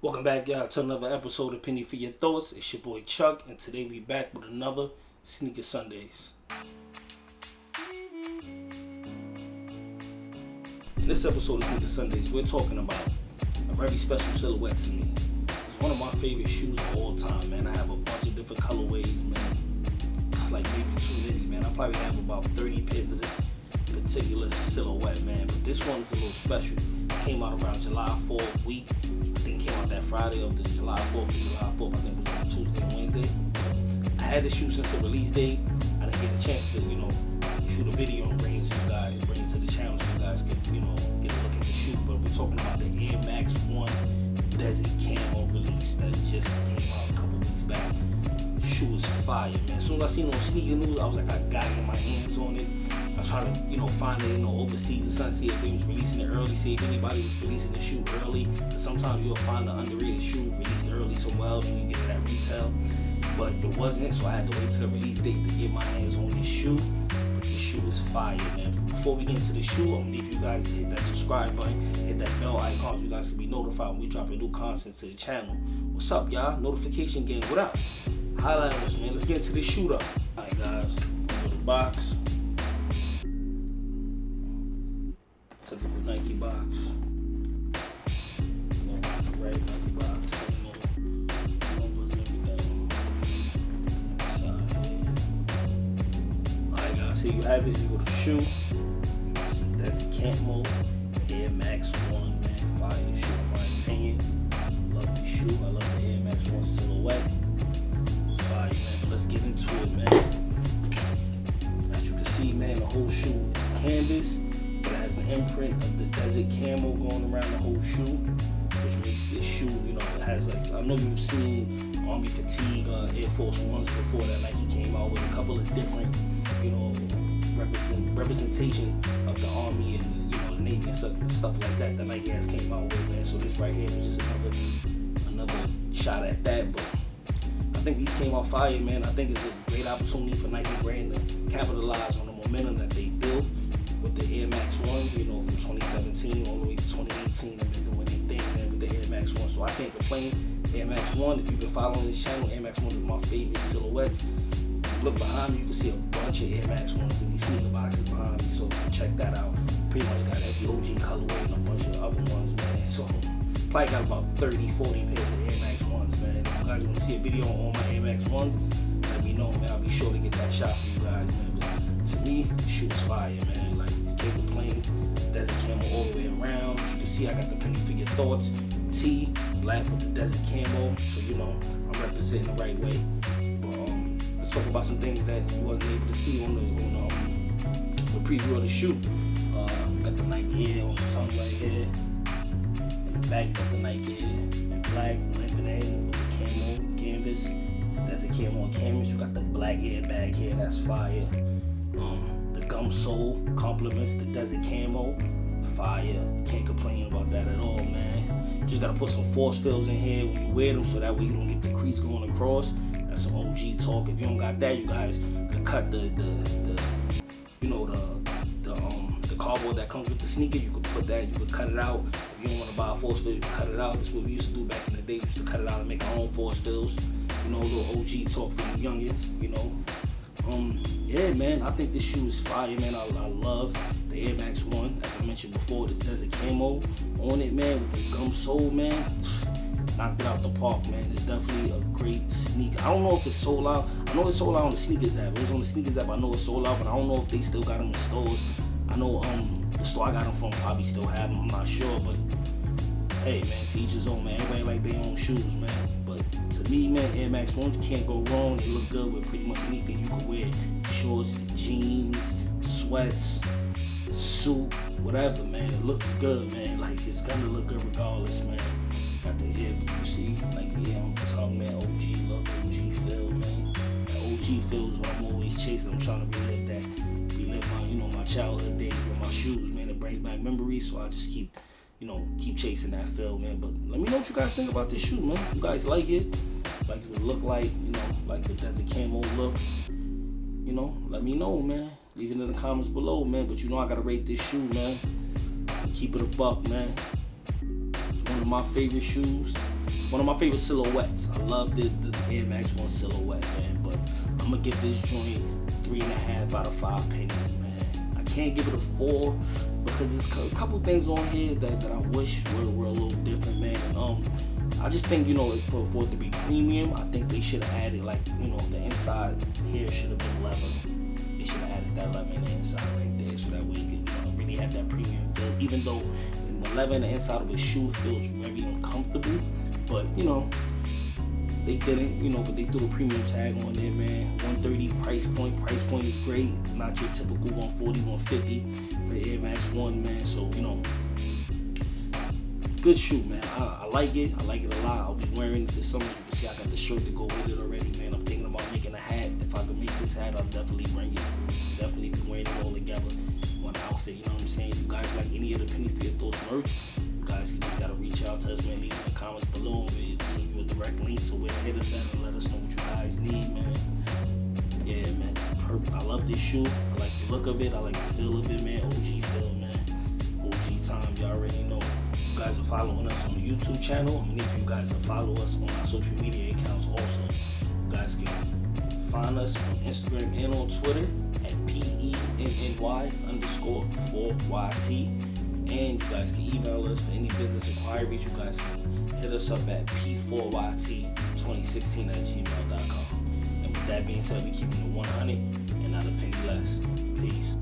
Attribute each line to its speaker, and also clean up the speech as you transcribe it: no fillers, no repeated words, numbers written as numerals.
Speaker 1: Welcome back, y'all, to another episode of Penny for Your Thoughts. It's your boy Chuck, and today we back with another Sneaker Sundays. In this episode of Sneaker Sundays, we're talking about a very special silhouette to me. It's one of my favorite shoes of all time, man. I have a bunch of different colorways, man. Like maybe too many, man. I probably have about 30 pairs of this particular silhouette, man. But this one is a little special. It came out around July 4th week. I think it came out that Friday of the July 4th. July 4th, I think it was on Tuesday and Wednesday. I had this shoe since the release date. I didn't get a chance to, shoot a video and bring it to you guys, bring it to the channel so you guys can, get a look at the shoe. But we're talking about the Air Max 1 Desert Camo release that just came out a couple weeks back. The shoe is fire, man. As soon as I seen it on Sneaker News, I was like, I gotta get my hands on it. I was trying to, find it, overseas or something, see if they was releasing it early, see if anybody was releasing the shoe early. Because sometimes you'll find an underrated shoe released early somewhere else, you can get it at retail. But it wasn't, so I had to wait till the release date to get my hands on this shoe. But this shoe is fire, man. But before we get into the shoe, I'm gonna need you guys to hit that subscribe button, hit that bell icon so you guys can be notified when we drop a new content to the channel. What's up, y'all? Notification gang, what up? Highlight us, man. Let's get into this shoe though. Alright, guys, go to the box. Typical Nike box. Right Nike box. Numbers, everything. Side here. Alright, guys, here you have it. You go to shoe. That's a Camo Air Max 1, man. Fire shoe, in my opinion. Love the shoe. I love the Air Max 1 silhouette. Fire, man. But let's get into it, man. As you can see, man, the whole shoe is canvas. It has an imprint of the Desert Camo going around the whole shoe, which makes this shoe, it has like, I know you've seen Army Fatigue, Air Force Ones before that Nike came out with a couple of different, representation of the Army and, the Navy and stuff like that Nike has came out with, man. So this right here was just another shot at that, but I think these came out fire, man. I think it's a great opportunity for Nike brand to capitalize on the momentum that they built with the Air Max 1, from 2017 all the way to 2018. They've been doing their thing, man, with the Air Max 1. So I can't complain. Air Max 1, if you've been following this channel, Air Max 1 is my favorite silhouettes. If you look behind me, you can see a bunch of Air Max 1s in these sneaker boxes behind me. So check that out. Pretty much got every OG colorway and a bunch of other ones, man. So probably got about 30, 40 pairs of Air Max 1s, man. If you guys want to see a video on all my Air Max 1s, let me know, man. I'll be sure to get that shot for you guys, man. But to me, the shoe is fire, man. Like, can't complain. Desert Camo all the way around. You can see I got the Penny for Your Thoughts tee, black with the Desert Camo. So, I'm representing the right way. But let's talk about some things that you wasn't able to see on the preview of the shoe. Got the Nike Air on the tongue right here. In the back, got the Nike Air in black, length with the camo, canvas. Desert Camo on canvas. You got the black Air bag here, that's fire. The gum sole complements the Desert Camo. Fire. Can't complain about that at all, man. Just gotta put some force fills in here when you wear them so that way you don't get the crease going across. That's some OG talk. If you don't got that, you guys can cut the cardboard that comes with the sneaker. You could put that, you could cut it out. If you don't want to buy a force fill, you can cut it out. That's what we used to do back in the day. We used to cut it out and make our own force fills. A little OG talk for the youngins, Yeah, man, I think this shoe is fire, man. I love the Air Max 1. As I mentioned before, this Desert Camo on it, man, with this gum sole, man. Knocked it out the park, man. It's definitely a great sneaker. I don't know if it's sold out. I know it's sold out on the Sneakers app. It was on the Sneakers app. I know it's sold out, but I don't know if they still got them in stores. I know the store I got them from probably still have them. I'm not sure, but hey, man, to each his own, man. Everybody like their own shoes, man. But to me, man, Air Max 1s, you can't go wrong. They look good with pretty much anything you can wear. Shorts, jeans, sweats, suit, whatever, man. It looks good, man. Like, it's gonna look good regardless, man. Got the hair, you see, like the hair on the tongue, man. OG look, OG feel, man. That OG feel is what I'm always chasing. I'm trying to relive my, my childhood days with my shoes, man. It brings back memories, so I just keep chasing that feel, man. But let me know what you guys think about this shoe, man. If you guys like it look like, like the Desert Camo look, let me know, man. Leave it in the comments below, man. But I gotta rate this shoe, man. Keep it a buck, man. It's one of my favorite shoes, one of my favorite silhouettes. I love the Air Max 1 silhouette, man. But I'm gonna give this joint 3.5 out of 5 pennies, man. I can't give it a 4 because there's a couple things on here that I wish were a little different, man. And I just think, you know, for it to be premium, I think they should have added, like, you know, the inside here should have been leather. They should have added that leather in the inside right there, so that way you could, you know, really have that premium feel. Even though the leather in the inside of a shoe feels very uncomfortable, but, you know, they didn't, you know, but they threw a premium tag on there, man. 130 price point. Price point is great. It's not your typical 140, 150 for the Air Max 1, man. So, you know, good shoe, man. I like it. I like it a lot. I'll be wearing it this summer. As you can see, I got the shirt to go with it already, man. I'm thinking about making a hat. If I could make this hat, I'll definitely bring it. Definitely be wearing it all together. One outfit, you know what I'm saying? If you guys like any of the Penny for Your Thoughts merch, you guys just gotta reach out to us, man. Leave in the comments below, and we'll send you a direct link to where to hit us at and let us know what you guys need, man. Yeah, man. Perfect. I love this shoe. I like the look of it. I like the feel of it, man. OG feel, man. OG time. You already know. You guys are following us on the YouTube channel. I'm gonna need for you guys to follow us on our social media accounts also. You guys can find us on Instagram and on Twitter at PENNY_4YT. And you guys can email us for any business inquiries. You guys can hit us up at p4yt2016@gmail.com. And with that being said, we keeping it 100 and not a penny less. Peace.